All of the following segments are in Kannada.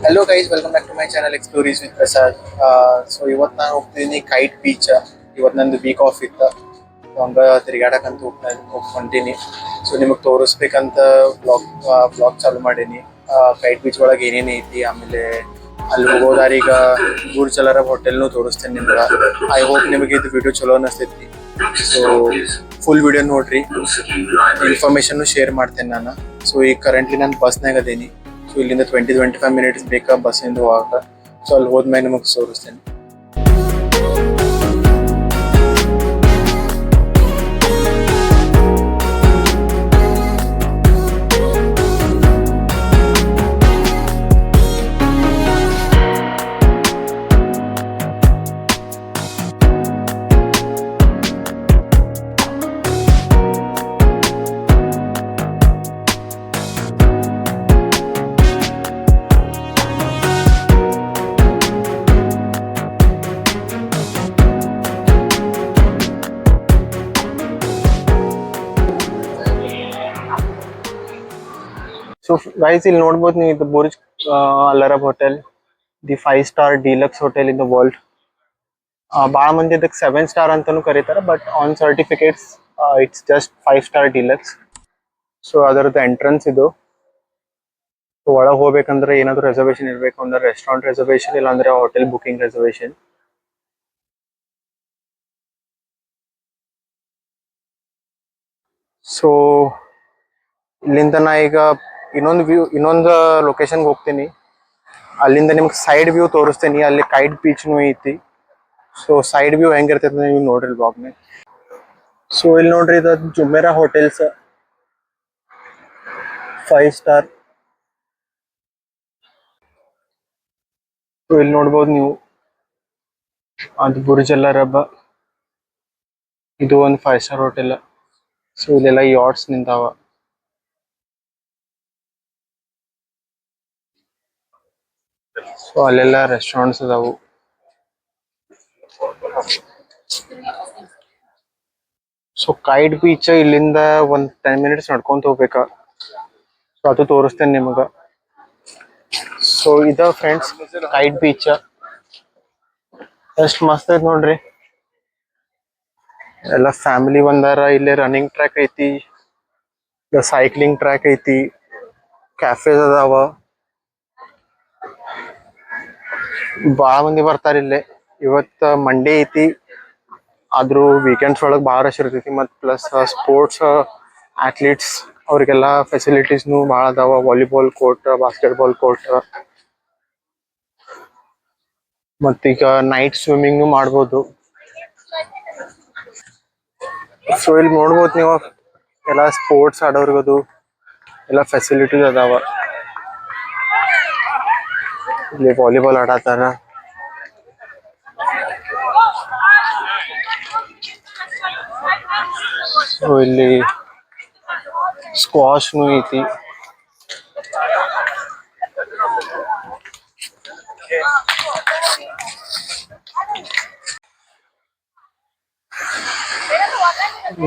Hello guys, welcome back to my channel Explorers with Prasad. So ಇವತ್ತು ನಾನು ಹೋಗ್ತಿದ್ದೀನಿ ಕೈಟ್ ಬೀಚ್. ಇವತ್ತು ನಂದು ವೀಕ್ ಆಫ್ ಇತ್ತು, ಹಂಗ ತಿರುಗಾಡಕಂತ ಹೋಗ್ಕೊಂತೀನಿ. ಸೊ ನಿಮಗೆ ತೋರಿಸ್ಬೇಕಂತ ಬ್ಲಾಗ್ ಚಾಲು ಮಾಡೀನಿ. ಕೈಟ್ ಬೀಚ್ ಒಳಗೆ ಏನೇನು ಐತಿ, ಆಮೇಲೆ ಅಲ್ಲಿ ಹೋಗೋದಾರ ಈಗ ಬುರ್ಜ್ ಖಲೀಫಾ ಹೋಟೆಲ್ನು ತೋರಿಸ್ತೇನೆ ನಿಮ್ಗೆ. ಐ ಹೋಪ್ ನಿಮಗೆ ಇದು ವಿಡಿಯೋ ಚಲೋ ಅನಿಸ್ತೈತಿ. ಸೊ ಫುಲ್ ವಿಡಿಯೋ ನೋಡ್ರಿ, ಇನ್ಫಾರ್ಮೇಶನ್ ಶೇರ್ ಮಾಡ್ತೇನೆ ನಾನು. ಸೊ ಈಗ ಕರೆಂಟ್ಲಿ ನಾನು ಬಸ್ನಾಗ ಅದೀನಿ. ಸೊ ಇಲ್ಲಿಂದ 20-25 ಮಿನಿಟ್ಸ್ ಬೇಕಾ ಬಸ್ಸಿಂದ ಹೋಗಾಕ. ಸೊ ಅಲ್ಲಿ ಹೋದ್ಮೇಲೆ ನಿಮಗೆ ತೋರಿಸ್ತೇನೆ. ಸೊ ಗೈಸ್, ಇಲ್ಲಿ ನೋಡ್ಬೋದು ನೀವು, ಇದು Burj Khalifa hotel, the five star deluxe hotel in the world. ಭಾಳ ಮಂದಿ ಇದಕ್ಕೆ 7 ಸ್ಟಾರ್ ಅಂತಾನು ಕರೀತಾರೆ, but on certificates it's just five star deluxe. So ಅದರದ್ದು ಎಂಟ್ರೆನ್ಸ್ ಇದು. ಒಳಗೆ ಹೋಗ್ಬೇಕಂದ್ರೆ ಏನಾದ್ರು ರೆಸರ್ವೇಶನ್ ಇರಬೇಕು ಅಂದ್ರೆ ರೆಸ್ಟೋರೆಂಟ್ ರೆಸರ್ವೇಶನ್, ಇಲ್ಲಾಂದ್ರೆ ಹೋಟೆಲ್ ಬುಕಿಂಗ್ ರೆಸರ್ವೇಶನ್. ಸೊ ಇಲ್ಲಿಂದ ನಾ ಈಗ ಇನ್ನೊಂದು ಲೊಕೇಶನ್ಗೆ ಹೋಗ್ತೀನಿ. ಅಲ್ಲಿಂದ ನಿಮ್ಗೆ ಸೈಡ್ ವ್ಯೂ ತೋರಿಸ್ತೀನಿ. ಅಲ್ಲಿ ಕೈಟ್ ಬೀಚ್ನು ಐತಿ. ಸೊ ಸೈಡ್ ವ್ಯೂ ಹೆಂಗಿರ್ತೈತೆ ನೀವು ನೋಡ್ರಿ ಬ್ಲಾಗ್ನ. ಸೊ ಇಲ್ಲಿ ನೋಡ್ರಿ, ಇದು ಜುಮೇರಾ ಹೋಟೆಲ್ಸ್ 5 ಸ್ಟಾರ್. ಸೊ ಇಲ್ಲಿ ನೋಡ್ಬೋದು ನೀವು, ಅದು ಬುರ್ಜ್ ಖಲೀಫಾ, ಇದು ಒಂದು 5-ಸ್ಟಾರ್ ಹೋಟೆಲ್. ಸೊ ಇಲ್ಲೆಲ್ಲ ಯಾಟ್ಸ್ ನಿಂತಾವ. ಸೊ ಅಲ್ಲೆಲ್ಲ ರೆಸ್ಟೋರೆಂಟ್ಸ್ ಅದಾವು. ಸೊ ಕೈಟ್ ಬೀಚ್ ಇಲ್ಲಿಂದ ಒಂದು 10 ಮಿನಿಟ್ಸ್ ನಡ್ಕೊಂತ ಹೋಗ್ಬೇಕಾ. ಸೊ ಅದು ತೋರಿಸ್ತೇನೆ ನಿಮಗ. ಸೊ ಇದ ಫ್ರೆಂಡ್ಸ್ ಕೈಟ್ ಬೀಚ್, ಎಷ್ಟು ಮಸ್ತ್ ಐತಿ ನೋಡ್ರಿ. ಎಲ್ಲ ಫ್ಯಾಮಿಲಿ ಬಂದಾರ. ಇಲ್ಲೇ ರನ್ನಿಂಗ್ ಟ್ರ್ಯಾಕ್ ಐತಿ, ಸೈಕ್ಲಿಂಗ್ ಟ್ರ್ಯಾಕ್ ಐತಿ, ಕ್ಯಾಫೇಸ್ ಅದಾವ. ಭಾಳ ಮಂದಿ ಬರ್ತಾರ ಇಲ್ಲೇ. ಇವತ್ತು ಮಂಡೇ ಐತಿ, ಆದ್ರೂ ವೀಕೆಂಡ್ಸ್ ಒಳಗೆ ಭಾಳ ರಶ್ ಇರ್ತೈತಿ. ಮತ್ತು ಪ್ಲಸ್ ಸ್ಪೋರ್ಟ್ಸ್ ಅಥ್ಲೀಟ್ಸ್ ಅವ್ರಿಗೆಲ್ಲ ಫೆಸಿಲಿಟೀಸ್ನು ಭಾಳ ಅದಾವ. ವಾಲಿಬಾಲ್ ಕೋರ್ಟ್, ಬಾಸ್ಕೆಟ್ಬಾಲ್ ಕೋರ್ಟ್, ಮತ್ತೀಗ ನೈಟ್ ಸ್ವಿಮ್ಮಿಂಗ್ನು ಮಾಡ್ಬೋದು. ಸೊ ಇಲ್ಲಿ ನೋಡ್ಬೋದು ನೀವು, ಎಲ್ಲ ಸ್ಪೋರ್ಟ್ಸ್ ಆಡೋರ್ಗದು ಎಲ್ಲ ಫೆಸಿಲಿಟೀಸ್ ಅದಾವ. ಇಲ್ಲಿ ವಾಲಿಬಾಲ್ ಆಡತಾರ. ಸೊ ಇಲ್ಲಿ ಸ್ಕ್ವಾಶ್ನು ಐತಿ.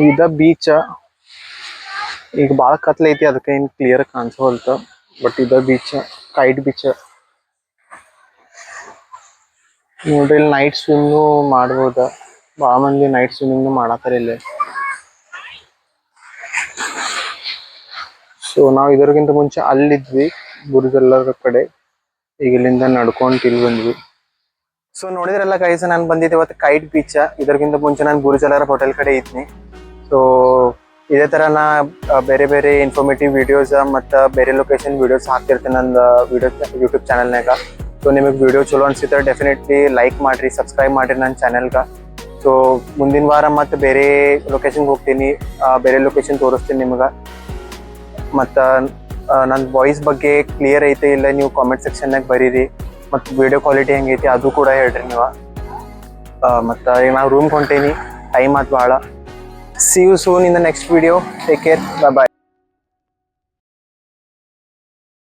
ಇದ ಬೀಚ್ ಈಗ ಭಾಳ ಕತ್ಲೈತಿ, ಅದಕ್ಕೆ ಏನು ಕ್ಲಿಯರ್ ಕಾಣಿಸೋಲ್ತ. ಬಟ್ ಇದ ಬೀಚ್, ಕೈಟ್ ಬೀಚ್ ನೋಡ್ರಿ. ಇಲ್ಲಿ ನೈಟ್ ಸ್ವಿಮ್ನು ಮಾಡ್ಬೋದ. ಭಾಳ ಮಂದಿ ನೈಟ್ ಸ್ವಿಮ್ಮಿಂಗ್ನು ಮಾಡತ್ತಾರ ಇಲ್ಲಿ. ಸೊ ನಾವು ಇದಕ್ಕಿಂತ ಮುಂಚೆ ಅಲ್ಲಿದ್ವಿ, ಬುರ್ಜ್ ಖಲೀಫಾ ಕಡೆ. ಈಗ ಇಲ್ಲಿಂದ ನಡ್ಕೊಂಡು ಇಲ್ಲಿ ಬಂದ್ವಿ. ಸೊ ನೋಡಿದ್ರಲ್ಲ ಗೈಸ್, ನಾನು ಬಂದಿದ್ದೆ ಇವತ್ತು ಕೈಟ್ ಬೀಚ್. ಇದಕ್ಕಿಂತ ಮುಂಚೆ ನಾನು ಬುರ್ಜ್ ಖಲೀಫಾ ಹೋಟೆಲ್ ಕಡೆ ಇದ್ನಿ. ಸೊ ಇದೇ ಥರ ನಾ ಬೇರೆ ಬೇರೆ ಇನ್ಫಾರ್ಮೇಟಿವ್ ವಿಡಿಯೋಸ್ ಮತ್ತು ಬೇರೆ ಲೊಕೇಶನ್ ವಿಡಿಯೋಸ್ ಹಾಕ್ತಿರ್ತೇನೆ ನನ್ನ ಯೂಟ್ಯೂಬ್ ಚಾನಲ್ನಾಗ. ಸೊ ನಿಮಗೆ ವಿಡಿಯೋ ಚಲೋ ಅನ್ಸಿದ್ರೆ ಡೆಫಿನೆಟ್ಲಿ ಲೈಕ್ ಮಾಡಿರಿ, ಸಬ್ಸ್ಕ್ರೈಬ್ ಮಾಡಿರಿ ನನ್ನ ಚಾನಲ್ಗೆ. ಸೊ ಮುಂದಿನ ವಾರ ಮತ್ತು ಬೇರೆ ಲೊಕೇಶನ್ಗೆ ಹೋಗ್ತೀನಿ, ಬೇರೆ ಲೊಕೇಶನ್ ತೋರಿಸ್ತೀನಿ ನಿಮ್ಗೆ. ಮತ್ತು ನನ್ನ ವಾಯ್ಸ್ ಬಗ್ಗೆ ಕ್ಲಿಯರ್ ಐತೆ ಇಲ್ಲ ನೀವು ಕಾಮೆಂಟ್ ಸೆಕ್ಷನ್ನಾಗ ಬರೀರಿ. ಮತ್ತು ವಿಡಿಯೋ ಕ್ವಾಲಿಟಿ ಹೆಂಗೈತಿ ಅದು ಕೂಡ ಹೇಳ್ರಿ ನೀವು. ಮತ್ತು ಈಗ ನಾವು ರೂಮ್ಗೆ ಹೊಂಟೀನಿ, ಟೈಮ್ ಆಯ್ತು ಭಾಳ. See you soon in the next video. Take care. Bye bye.